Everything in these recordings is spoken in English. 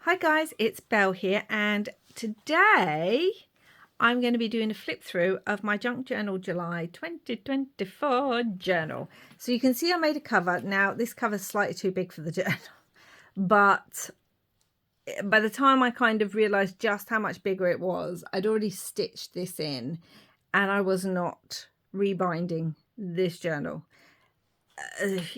Hi guys, it's Belle here, and today I'm going to be doing a flip through of my Junk Journal July 2024 journal. So you can see I made a cover. Now this cover is slightly too big for the journal, but by the time I kind of realized just how much bigger it was, I'd already stitched this in and I was not rebinding this journal.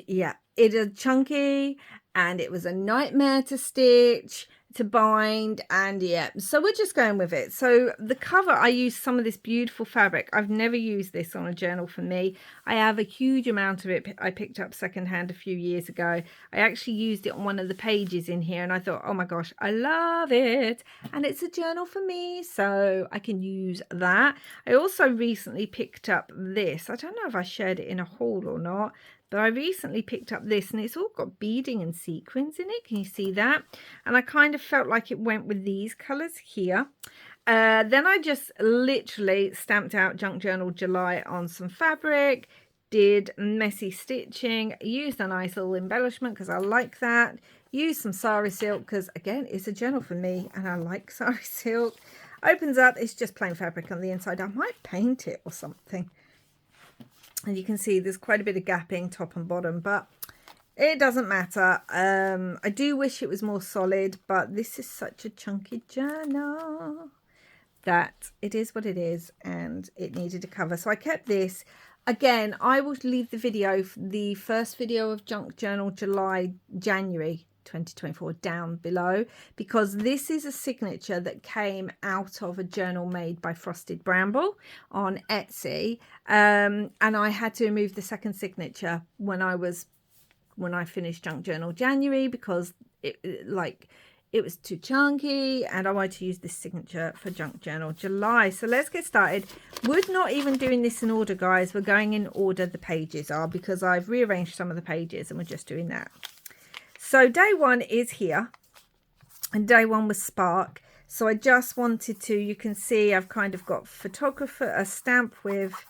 Yeah, it is chunky and it was a nightmare to stitch, to bind, and yeah, so we're just going with it. So the cover, I used some of this beautiful fabric. I've never used this on a journal for me. I have a huge amount of it. I picked up secondhand a few years ago. I actually used it on one of the pages in here and I thought, oh my gosh, I love it, and it's a journal for me, so I can use that. I also recently picked up this. I don't know if I shared it in a haul or not, but I recently picked up this and it's all got beading and sequins in it. Can you see that? And I kind of felt like it went with these colours here. Then I just literally stamped out Junk Journal July on some fabric, did messy stitching, used a nice little embellishment because I like that, used some sari silk because again it's a journal for me and I like sari silk. Opens up, it's just plain fabric on the inside. I might paint it or something. And you can see there's quite a bit of gapping top and bottom, but it doesn't matter. I do wish it was more solid, but this is such a chunky journal that it is what it is, and it needed a cover. So I kept this. Again, I will leave the video, the first video of Junk Journal January 2024 down below, because this is a signature that came out of a journal made by Frosted Bramble on Etsy, and I had to remove the second signature when I finished Junk Journal January because it was too chunky and I wanted to use this signature for Junk Journal July. So let's get started. We're not even doing this in order, guys. We're going in order the pages are, because I've rearranged some of the pages and we're just doing that. So day one is here, and day one was Spark. So I just wanted to, you can see I've kind of got photographer, a stamp with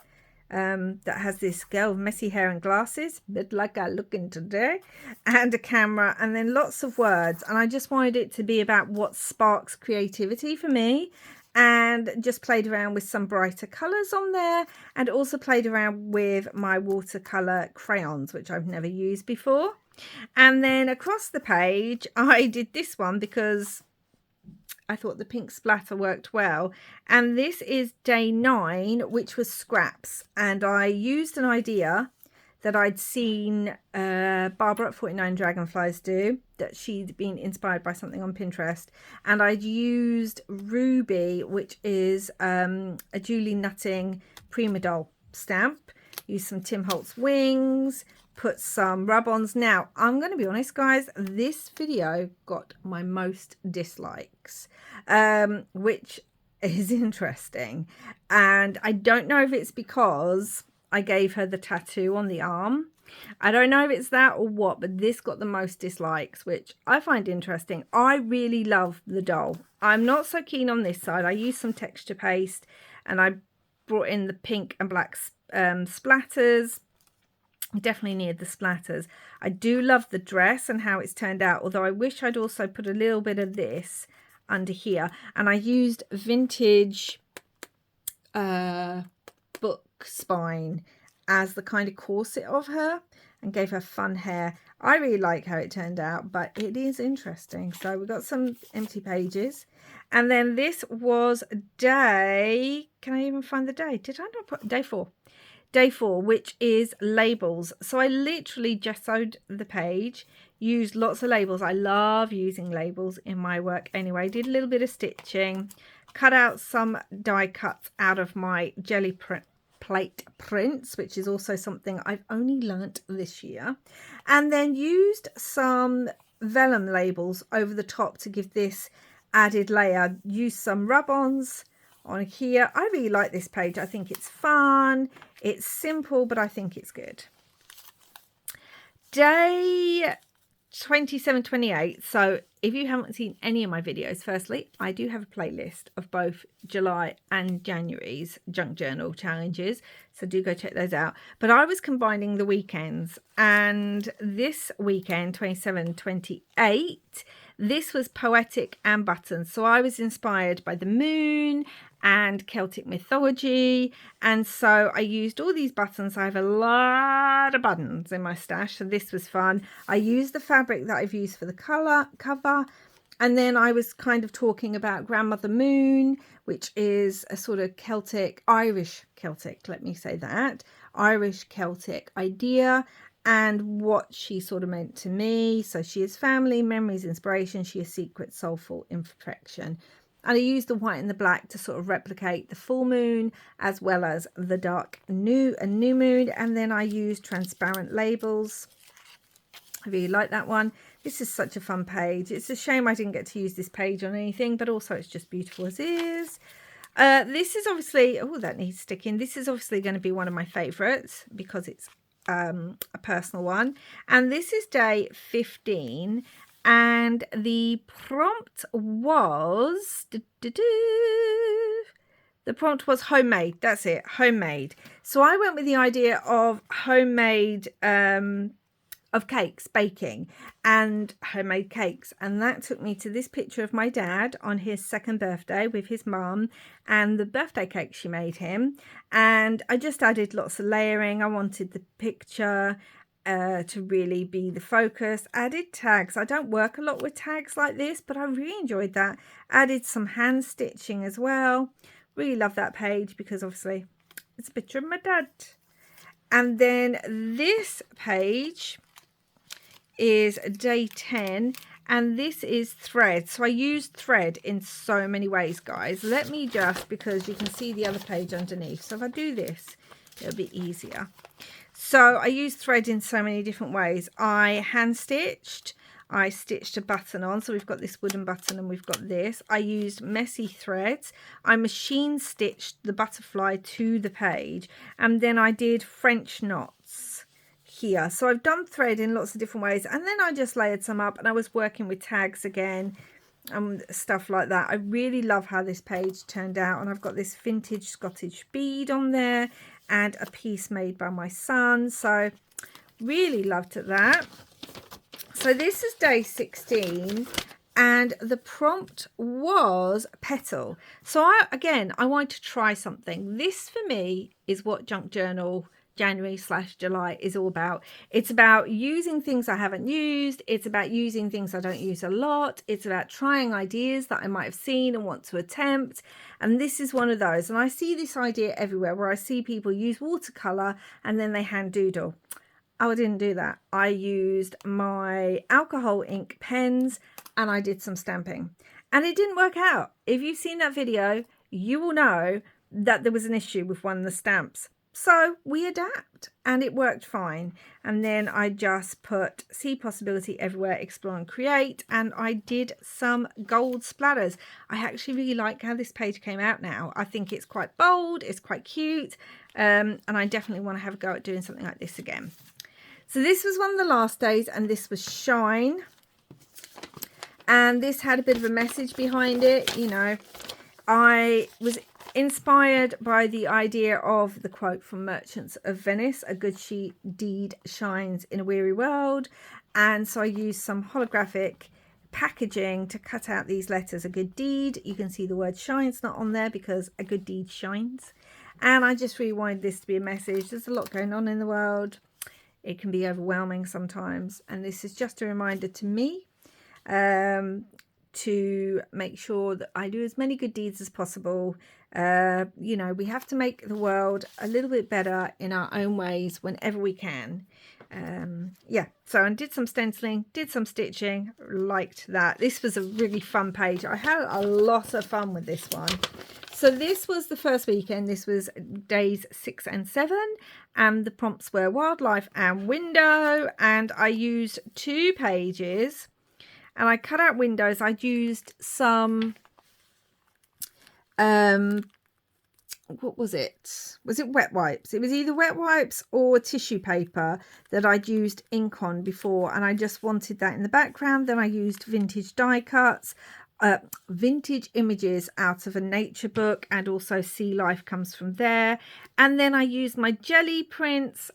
that has this girl with messy hair and glasses, a bit like I look in today, and a camera, and then lots of words. And I just wanted it to be about what sparks creativity for me, and just played around with some brighter colors on there, and also played around with my watercolor crayons, which I've never used before. And then across the page I did this one because I thought the pink splatter worked well, and this is day 9, which was scraps, and I used an idea that I'd seen Barbara at 49 Dragonflies do, that she'd been inspired by something on Pinterest, and I'd used Ruby, which is a Julie Nutting Prima Doll stamp, used some Tim Holtz wings, put some rub-ons. Now I'm going to be honest, guys, this video got my most dislikes, which is interesting, and I don't know if it's because I gave her the tattoo on the arm. I don't know if it's that or what, but this got the most dislikes, which I find interesting. I really love the doll. I'm not so keen on this side. I used some texture paste and I brought in the pink and black splatters. Definitely needed the splatters. I do love the dress and how it's turned out, although I wish I'd also put a little bit of this under here. And I used vintage book spine as the kind of corset of her and gave her fun hair. I really like how it turned out, but it is interesting. So we've got some empty pages, and then this was day, can I even find the day? Did I not put day 4? Day 4, which is labels. So I literally gessoed the page, used lots of labels. I love using labels in my work anyway. Did a little bit of stitching, cut out some die cuts out of my jelly plate prints, which is also something I've only learnt this year, and then used some vellum labels over the top to give this added layer. Used some rub-ons on here. I really like this page. I think it's fun, it's simple, but I think it's good. Day 27, 28. So if you haven't seen any of my videos, firstly, I do have a playlist of both July and January's junk journal challenges. So do go check those out. But I was combining the weekends, and this weekend, 27, 28, this was poetic and buttons. So I was inspired by the moon and Celtic mythology, and so I used all these buttons. I have a lot of buttons in my stash, so this was fun. I used the fabric that I've used for the cover, and then I was kind of talking about Grandmother Moon, which is a sort of Irish Celtic, let me say that, Irish Celtic idea, and what she sort of meant to me. So she is family, memories, inspiration. She is secret, soulful, imperfection. And I used the white and the black to sort of replicate the full moon as well as the dark new moon. And then I used transparent labels. I really like that one. This is such a fun page. It's a shame I didn't get to use this page on anything, but also it's just beautiful as is. This is obviously, oh, that needs sticking. This is obviously going to be one of my favorites because it's a personal one. And this is day 15. And the prompt was, the prompt was homemade. That's it, homemade. So I went with the idea of homemade, of cakes, baking and homemade cakes. And that took me to this picture of my dad on his 2nd birthday with his mum and the birthday cake she made him. And I just added lots of layering. I wanted the picture to really be the focus. Added tags. I don't work a lot with tags like this, but I really enjoyed that. Added some hand stitching as well. Really love that page because obviously it's a picture of my dad. And then this page is day 10, and this is thread. So I used thread in so many ways, guys. Let me just, because you can see the other page underneath, so if I do this, it'll be easier. So I used thread in so many different ways. I hand stitched, I stitched a button on, so we've got this wooden button and we've got this. I used messy threads. I machine stitched the butterfly to the page, and then I did French knots here. So I've done thread in lots of different ways, and then I just layered some up, and I was working with tags again and stuff like that. I really love how this page turned out, and I've got this vintage Scottish bead on there and a piece made by my son, so really loved that. So this is day 16, and the prompt was petal. So I wanted to try something. This for me is what junk journal January/July is all about. It's about using things I haven't used. It's about using things I don't use a lot. It's about trying ideas that I might have seen and want to attempt. And this is one of those. And I see this idea everywhere where I see people use watercolor and then they hand doodle. Oh, I didn't do that. I used my alcohol ink pens and I did some stamping. And it didn't work out. If you've seen that video, you will know that there was an issue with one of the stamps. So we adapt, and it worked fine. And then I just put see possibility everywhere, explore and create, and I did some gold splatters. I actually really like how this page came out now. I think it's quite bold, it's quite cute, and I definitely want to have a go at doing something like this again. So this was one of the last days, and this was Shine. And this had a bit of a message behind it. You know, I was inspired by the idea of the quote from Merchants of Venice, a good deed shines in a weary world. And so I used some holographic packaging to cut out these letters, a good deed. You can see the word shine's not on there because a good deed shines. And I just really wanted this to be a message. There's a lot going on in the world. It can be overwhelming sometimes. And this is just a reminder to me to make sure that I do as many good deeds as possible. You know, we have to make the world a little bit better in our own ways whenever we can. Yeah, so I did some stenciling, did some stitching, liked that. This was a really fun page. I had a lot of fun with this one. So this was the first weekend. This was days 6 and 7, and the prompts were wildlife and window, and I used 2 pages. And I cut out windows. I used some what was it? Was it wet wipes? It was either wet wipes or tissue paper that I'd used ink on before, and I just wanted that in the background. Then I used vintage die cuts, vintage images out of a nature book, and also Sea Life comes from there. And then I used my jelly prints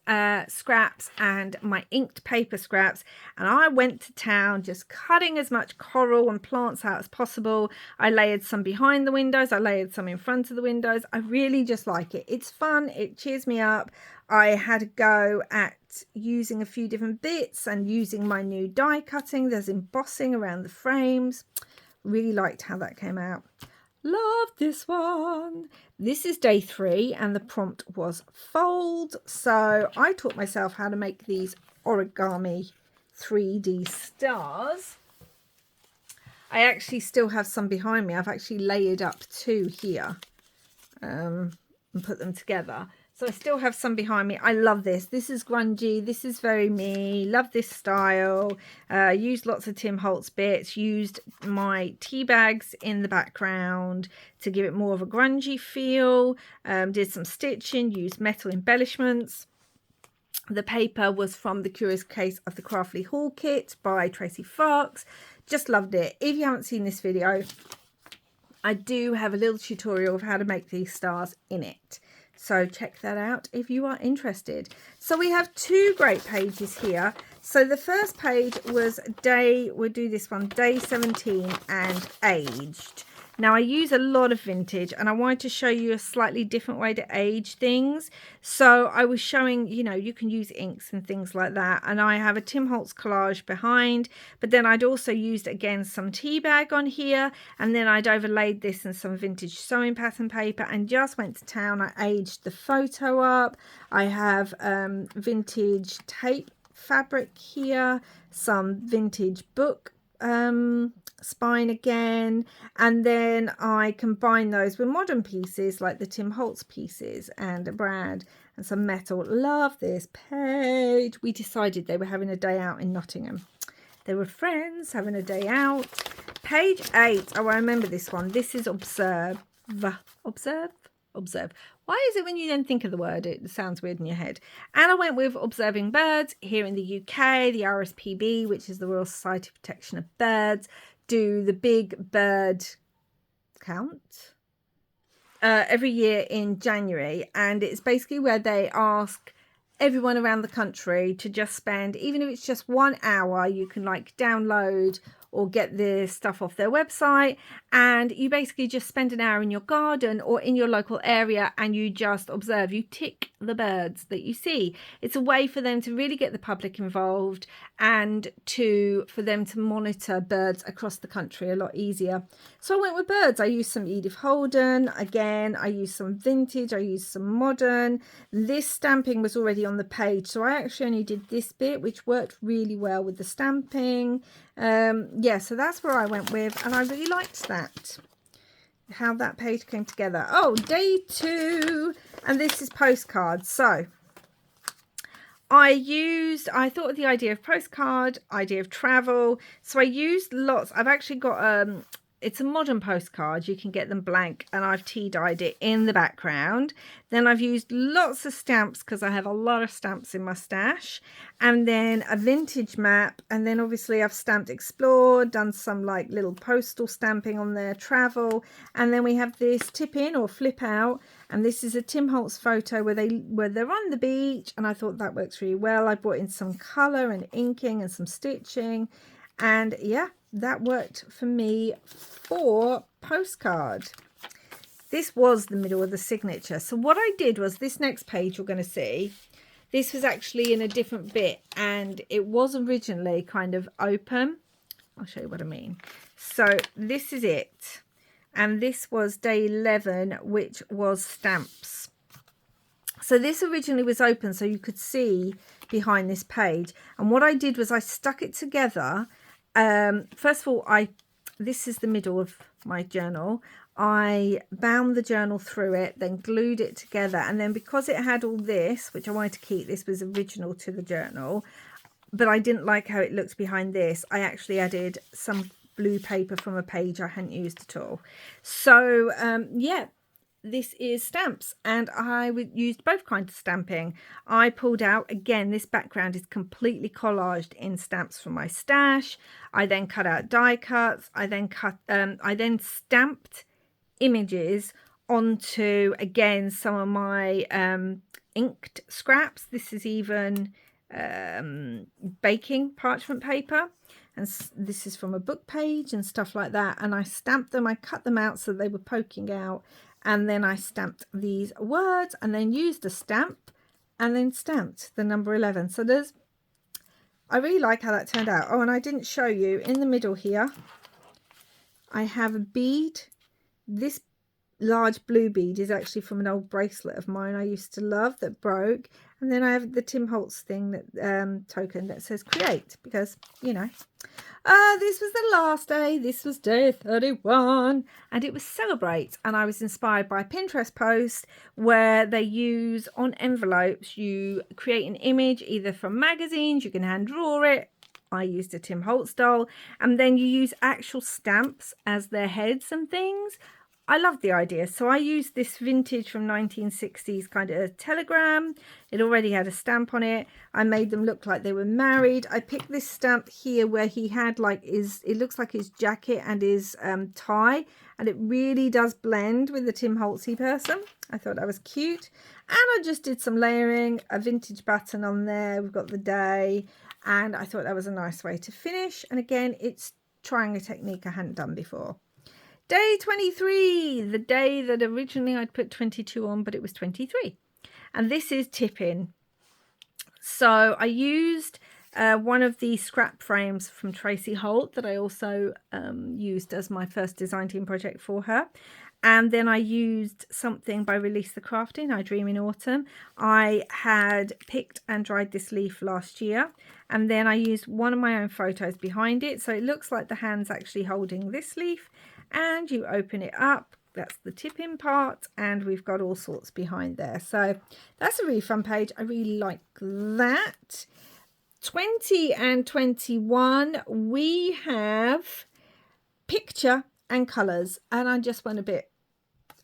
scraps and my inked paper scraps, and I went to town just cutting as much coral and plants out as possible. I layered some behind the windows, I layered some in front of the windows. I really just like it. It's fun, it cheers me up. I had a go at using a few different bits and using my new die cutting. There's embossing around the frames. Really liked how that came out. Love this one. This is day 3 and the prompt was fold. So I taught myself how to make these origami 3D stars. I actually still have some behind me. I've actually layered up 2 here and put them together. So I still have some behind me. I love this. This is grungy. This is very me. Love this style. Used lots of Tim Holtz bits. Used my tea bags in the background to give it more of a grungy feel. Did some stitching. Used metal embellishments. The paper was from The Curious Case of the Craftly Haul Kit by Tracy Fox. Just loved it. If you haven't seen this video, I do have a little tutorial of how to make these stars in it. So check that out if you are interested. So we have 2 great pages here. So the first page was we'll do this one, day 17 and aged. Now I use a lot of vintage and I wanted to show you a slightly different way to age things. So I was showing, you know, you can use inks and things like that. And I have a Tim Holtz collage behind, but then I'd also used again some tea bag on here. And then I'd overlaid this in some vintage sewing pattern paper and just went to town. I aged the photo up. I have vintage tape fabric here, some vintage book spine again, and then I combine those with modern pieces like the Tim Holtz pieces and a brand and some metal. Love this page. We decided they were having a day out in Nottingham. They were friends having a day out. Page 8. Oh, I remember this one. This is observe. Why is it when you then think of the word, it sounds weird in your head? And I went with Observing Birds here in the UK. The RSPB, which is the Royal Society of Protection of Birds, do the big bird count every year in January. And it's basically where they ask everyone around the country to just spend, even if it's just 1 hour, you can like download or get the stuff off their website, and you basically just spend an hour in your garden or in your local area and you just observe. You tick the birds that you see. It's a way for them to really get the public involved and for them to monitor birds across the country a lot easier. So I went with birds. I used some Edith Holden. Again, I used some vintage. I used some modern. This stamping was already on the page, so I actually only did this bit, which worked really well with the stamping. Yeah, so that's where I went with, and I really liked that, how that page came together. Oh, day 2, and this is postcards. So I thought of the idea of postcard, idea of travel. So I used lots. I've actually got it's a modern postcard. You can get them blank, and I've tea dyed it in the background. Then I've used lots of stamps because I have a lot of stamps in my stash, and then a vintage map, and then obviously I've stamped explore, done some like little postal stamping on their travel, and then we have this tip in or flip out, and this is a Tim Holtz photo where they're on the beach, and I thought that works really well. I brought in some colour and inking and some stitching, and yeah, that worked for me for postcard. This was the middle of the signature. So what I did was, this next page you're going to see, this was actually in a different bit, and it was originally kind of open. I'll show you what I mean. So this is it, and this was day 11, which was stamps. So this originally was open, so you could see behind this page, and what I did was I stuck it together. First of all, this is the middle of my journal. I bound the journal through it, then glued it together, and then because it had all this, which I wanted to keep, this was original to the journal, but I didn't like how it looked behind this, I actually added some blue paper from a page I hadn't used at all. So yeah, this is stamps, and I used both kinds of stamping. I pulled out, again, this background is completely collaged in stamps from my stash. I then cut out die cuts. I then stamped images onto, again, some of my inked scraps. This is even baking parchment paper, and this is from a book page and stuff like that. And I stamped them, I cut them out so they were poking out, and then I stamped these words and then used a stamp and then stamped the number 11. So I really like how that turned out. Oh, and I didn't show you, in the middle here I have a bead. This large blue bead is actually from an old bracelet of mine I used to love that broke. And then I have the Tim Holtz thing, that token that says create, because, you know, this was the last day. This was day 31, and it was celebrate. And I was inspired by a Pinterest post where they use, on envelopes, you create an image either from magazines, you can hand draw it. I used a Tim Holtz doll, and then you use actual stamps as their heads and things. I love the idea, so I used this vintage from 1960s kind of telegram. It already had a stamp on it. I made them look like they were married. I picked this stamp here where he had like it looks like his jacket and his tie, and it really does blend with the Tim Holtzy person. I thought that was cute, and I just did some layering, a vintage button on there. We've got the day, and I thought that was a nice way to finish. And again, it's trying a technique I hadn't done before. Day 23, the day that originally I'd put 22 on, but it was 23. And this is tipping. So I used one of the scrap frames from Tracy Holt that I also used as my first design team project for her. And then I used something by Release the Crafting, I Dream in Autumn. I had picked and dried this leaf last year, and then I used one of my own photos behind it. So it looks like the hand's actually holding this leaf, and you open it up. That's the tipping part, and we've got all sorts behind there. So that's a really fun page. I really like that. 20 and 21, we have picture and colours, and I just went a bit,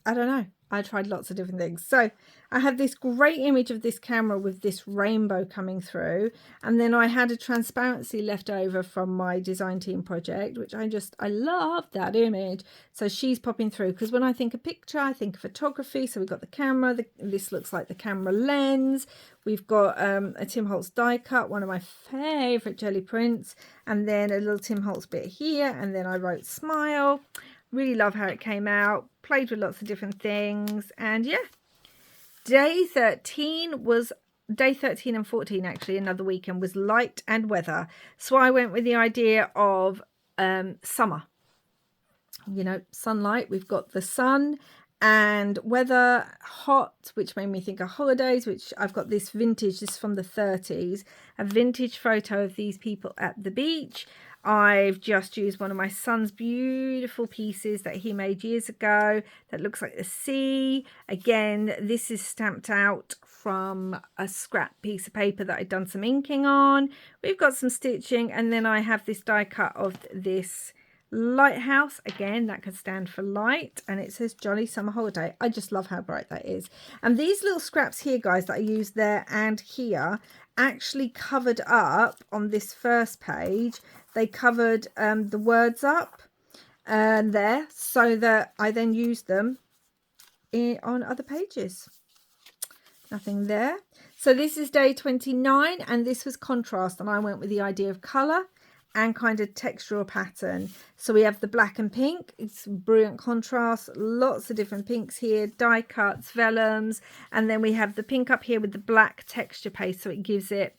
I don't know, I tried lots of different things. So I have this great image of this camera with this rainbow coming through, and then I had a transparency left over from my design team project, which I love that image. So she's popping through, because when I think of picture, I think of photography. So we've got the camera, this looks like the camera lens. We've got a Tim Holtz die cut, one of my favourite jelly prints, and then a little Tim Holtz bit here, and then I wrote smile. Really love how it came out, played with lots of different things, and yeah. Day 13 and 14, actually, another weekend, was light and weather. So I went with the idea of summer. You know, sunlight, we've got the sun, and weather, hot, which made me think of holidays, which I've got this vintage, this is from the 30s, a vintage photo of these people at the beach. I've just used one of my son's beautiful pieces that he made years ago that looks like the sea. Again, this is stamped out from a scrap piece of paper that I'd done some inking on. We've got some stitching, and then I have this die cut of this lighthouse. Again, that could stand for light, and it says Jolly Summer Holiday. I just love how bright that is. And these little scraps here, guys, that I used there and here actually covered up on this first page. They covered the words up there, so that I then used them on other pages. Nothing there. So this is day 29, and this was contrast, and I went with the idea of colour and kind of textural pattern. So we have the black and pink. It's brilliant contrast, lots of different pinks here, die cuts, vellums, and then we have the pink up here with the black texture paste, so it gives it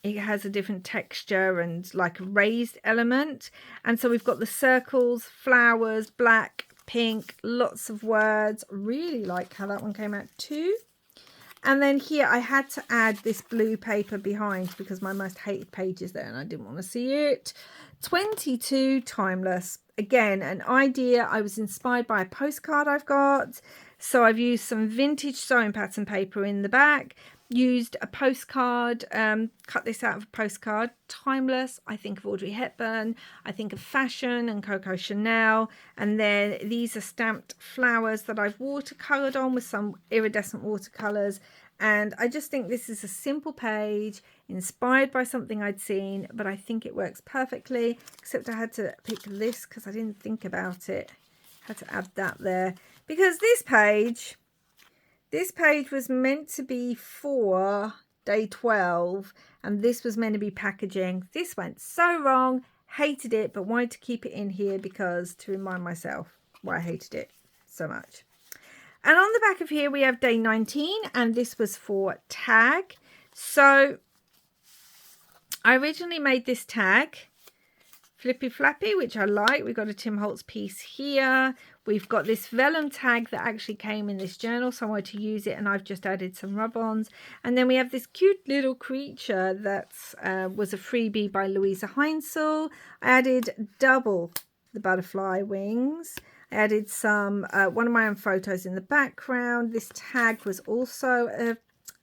it has a different texture and like a raised element. And so we've got the circles, flowers, black, pink, lots of words. Really like how that one came out too. And then here I had to add this blue paper behind because my most hated page is there and I didn't want to see it. 22 Timeless. Again, an idea. I was inspired by a postcard I've got. So I've used some vintage sewing pattern paper in the back, used a postcard, cut this out of a postcard. Timeless. I think of Audrey Hepburn. I think of fashion and Coco Chanel. And then these are stamped flowers that I've watercoloured on with some iridescent watercolours. And I just think this is a simple page inspired by something I'd seen, but I think it works perfectly, except I had to pick this because I didn't think about it. Had to add that there because this page was meant to be for day 12 and this was meant to be packaging. This went so wrong, hated it, but wanted to keep it in here because to remind myself why I hated it so much. And on the back of here, we have day 19, and this was for tag. So I originally made this tag, Flippy Flappy, which I like. We've got a Tim Holtz piece here. We've got this vellum tag that actually came in this journal, so I wanted to use it, and I've just added some rub-ons. And then we have this cute little creature that was a freebie by Louisa Heinzel. I added double the butterfly wings. I added some, one of my own photos in the background. This tag was also a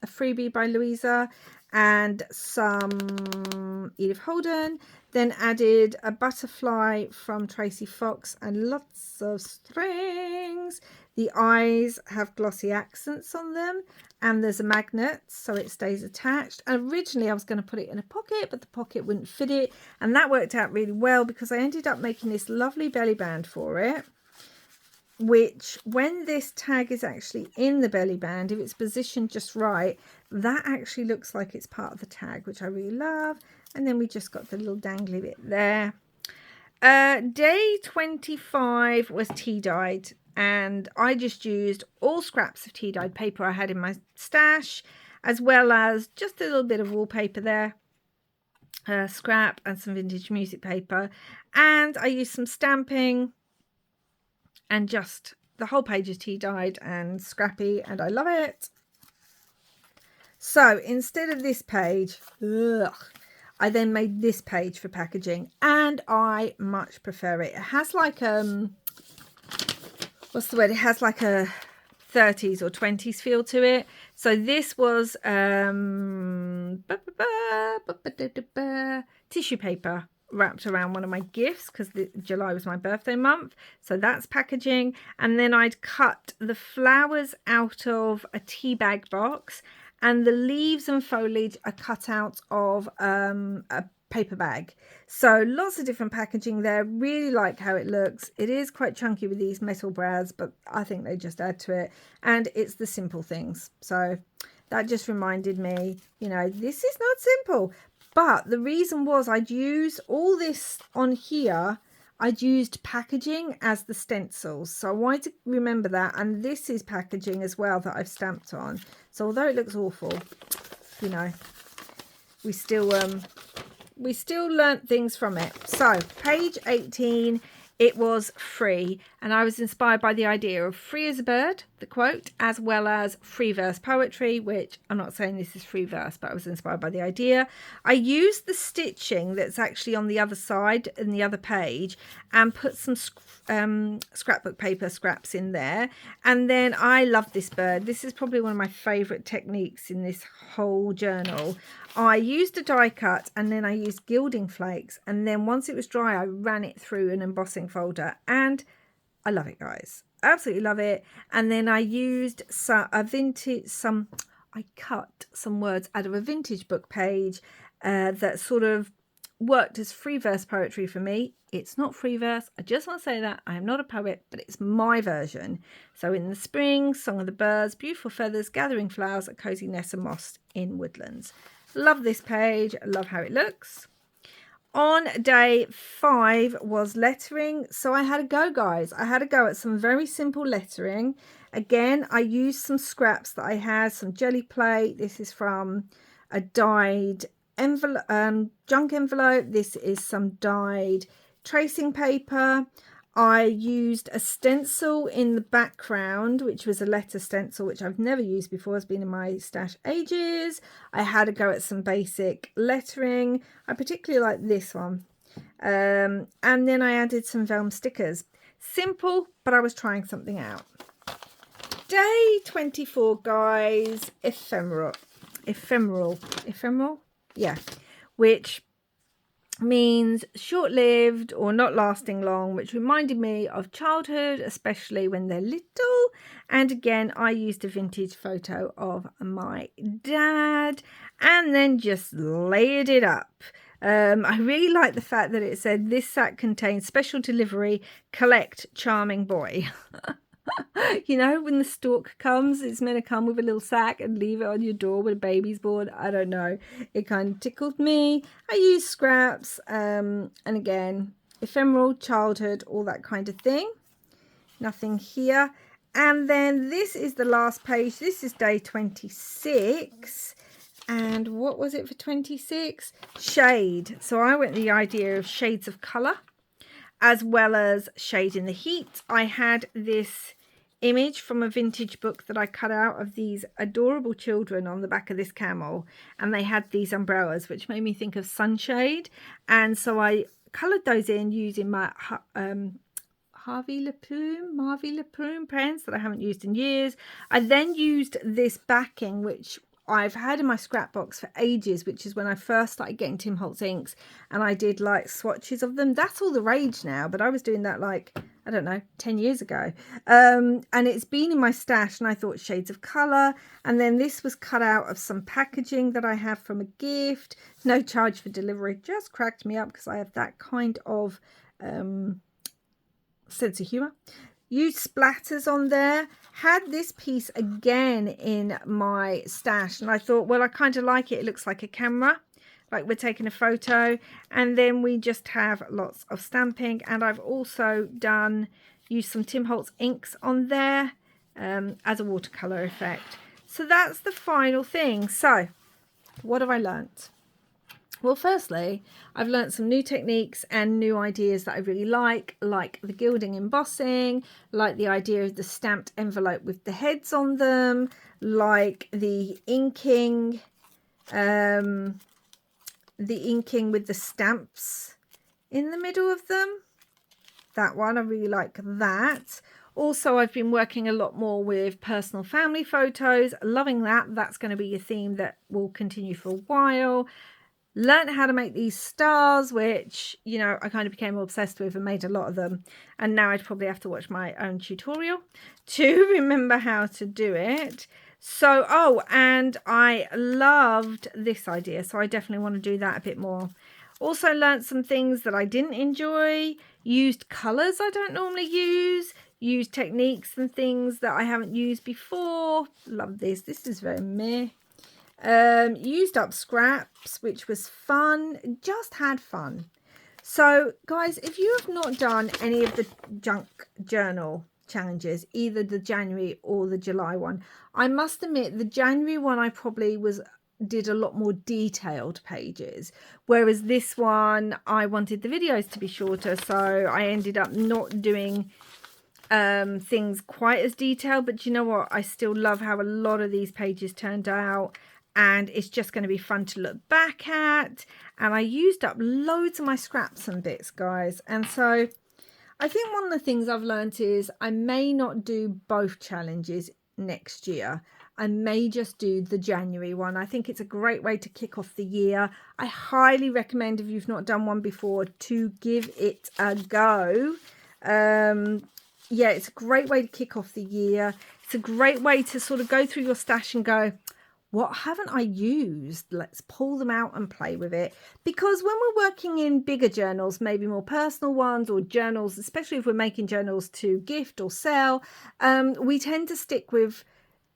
freebie by Louisa, and some Edith Holden. Then added a butterfly from Tracy Fox and lots of strings. The eyes have glossy accents on them, and there's a magnet so it stays attached. And originally I was going to put it in a pocket, but the pocket wouldn't fit it, and that worked out really well because I ended up making this lovely belly band for it, which when this tag is actually in the belly band, if it's positioned just right, that actually looks like it's part of the tag, which I really love. And then we just got the little dangly bit there. Day 25 was tea dyed, and I just used all scraps of tea dyed paper I had in my stash, as well as just a little bit of wallpaper there, scrap, and some vintage music paper. And I used some stamping, and just the whole page is tea dyed and scrappy, and I love it. So instead of this page, I then made this page for packaging, and I much prefer it. It has like what's the word? It has like a 30s or 20s feel to it. So this was tissue paper wrapped around one of my gifts because July was my birthday month, so that's packaging. And then I'd cut the flowers out of a tea bag box, and the leaves and foliage are cut out of a paper bag. So lots of different packaging there. Really like how it looks. It is quite chunky with these metal brads, but I think they just add to it, and it's the simple things. So that just reminded me, you know, this is not simple. But the reason was I'd use all this on here. I'd used packaging as the stencils. So I wanted to remember that. And this is packaging as well that I've stamped on. So although it looks awful, you know, we still learnt things from it. So page 18, it was free. And I was inspired by the idea of free as a bird, the quote, as well as free verse poetry, which I'm not saying this is free verse, but I was inspired by the idea. I used the stitching that's actually on the other side in the other page and put some scrapbook paper scraps in there. And then I love this bird. This is probably one of my favourite techniques in this whole journal. I used a die cut, and then I used gilding flakes, and then once it was dry I ran it through an embossing folder, and I love it, guys. Absolutely love it. And then I used I cut some words out of a vintage book page that sort of worked as free verse poetry for me. It's not free verse. I just want to say that I am not a poet, but it's my version. So in the spring, song of the birds, beautiful feathers, gathering flowers, a cozy nest of moss in woodlands. Love this page. I love how it looks. On day 5 was lettering. So I had a go, guys. I had a go at some very simple lettering. Again, I used some scraps that I had, some jelly plate. This is from a dyed envelope, junk envelope. This is some dyed tracing paper. I used a stencil in the background, which was a letter stencil, which I've never used before. It's been in my stash ages. I had a go at some basic lettering. I particularly like this one. And then I added some vellum stickers. Simple, but I was trying something out. Day 24, guys, ephemeral. ephemeral, yeah, which means short-lived or not lasting long, which reminded me of childhood, especially when they're little. And again, I used a vintage photo of my dad and then just layered it up. I really like the fact that it said this sack contains special delivery, collect charming boy. You know, when the stork comes, it's meant to come with a little sack and leave it on your door when a baby's born. I don't know. It kind of tickled me. I used scraps, and again, ephemeral, childhood, all that kind of thing. Nothing here. And then this is the last page. This is day 26. And what was it for 26? Shade. So I went the idea of shades of colour, as well as shade in the heat. I had this image from a vintage book that I cut out of these adorable children on the back of this camel, and they had these umbrellas, which made me think of sunshade. And so I coloured those in using my Marvy Leplume pens that I haven't used in years. I then used this backing, which I've had in my scrap box for ages, which is when I first started getting Tim Holtz inks, and I did like swatches of them. That's all the rage now, but I was doing that like, I don't know, 10 years ago. And it's been in my stash, and I thought shades of colour. And then this was cut out of some packaging that I have from a gift. No charge for delivery. Just cracked me up because I have that kind of sense of humour. Used splatters on there. Had this piece again in my stash, and I thought, well, I kind of like it. It looks like a camera, like we're taking a photo. And then we just have lots of stamping, and I've also used some Tim Holtz inks on there as a watercolor effect. So that's the final thing. So what have I learnt? Well, firstly, I've learnt some new techniques and new ideas that I really like the gilding embossing, like the idea of the stamped envelope with the heads on them, like the inking with the stamps in the middle of them. That one, I really like that. Also, I've been working a lot more with personal family photos, loving that. That's going to be a theme that will continue for a while. Learned how to make these stars, which, you know, I kind of became obsessed with and made a lot of them. And now I'd probably have to watch my own tutorial to remember how to do it. So, oh, and I loved this idea. So I definitely want to do that a bit more. Also learned some things that I didn't enjoy. Used colours I don't normally use. Used techniques and things that I haven't used before. Love this. This is very meh. Used up scraps, which was fun. Just had fun. So guys, if you have not done any of the junk journal challenges, either the January or the July one, I must admit the January one I probably did a lot more detailed pages, whereas this one I wanted the videos to be shorter, so I ended up not doing things quite as detailed. But you know what, I still love how a lot of these pages turned out. And it's just going to be fun to look back at. And I used up loads of my scraps and bits, guys. And so I think one of the things I've learned is I may not do both challenges next year. I may just do the January one. I think it's a great way to kick off the year. I highly recommend, if you've not done one before, to give it a go. Yeah, it's a great way to kick off the year. It's a great way to sort of go through your stash and go, what haven't I used? Let's pull them out and play with it. Because when we're working in bigger journals, maybe more personal ones, or journals, especially if we're making journals to gift or sell, we tend to stick with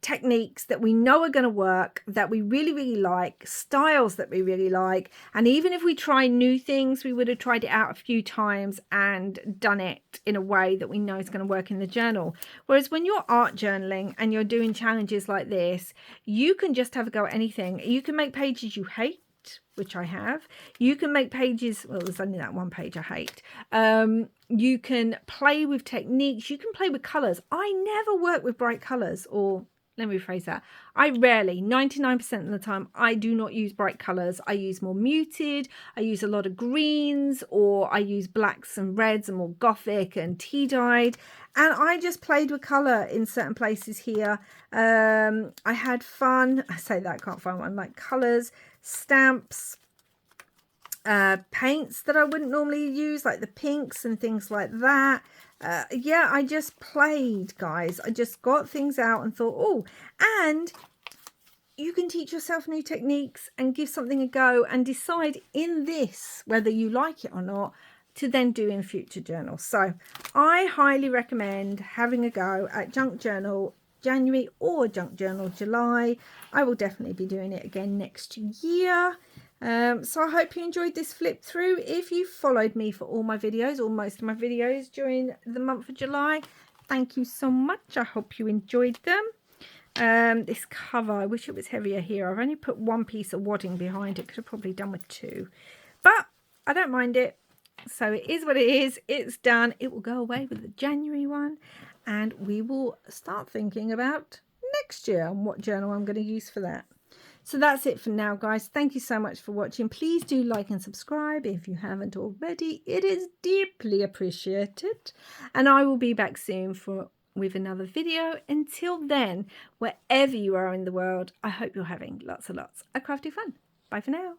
techniques that we know are going to work, that we really, really like, styles that we really like. And even if we try new things, we would have tried it out a few times and done it in a way that we know is going to work in the journal. Whereas when you're art journaling and you're doing challenges like this, you can just have a go at anything. You can make pages you hate, which I have. You can make pages, well, there's only that one page I hate. You can play with techniques. You can play with colours. I never work with bright colours, or let me rephrase that. I rarely, 99% of the time, I do not use bright colours. I use more muted. I use a lot of greens, or I use blacks and reds and more gothic and tea-dyed. And I just played with colour in certain places here. I had fun. I say that, I can't find one. Like colours, stamps, paints that I wouldn't normally use, like the pinks and things like that. Yeah, I just played, guys. I just got things out and thought, oh, and you can teach yourself new techniques and give something a go and decide in this whether you like it or not to then do in future journals. So I highly recommend having a go at Junk Journal January or Junk Journal July. I will definitely be doing it again next year. So I hope you enjoyed this flip through. If you followed me for all my videos, or most of my videos during the month of July, thank you so much. I hope you enjoyed them. This cover, I wish it was heavier here. I've only put one piece of wadding behind it. Could have probably done with two, but I don't mind it. So it is what it is. It's done. It will go away with the January one, and we will start thinking about next year and what journal I'm going to use for that. So that's it for now, guys. Thank you so much for watching. Please do like and subscribe if you haven't already. It is deeply appreciated. And I will be back soon with another video. Until then, wherever you are in the world, I hope you're having lots and lots of crafty fun. Bye for now.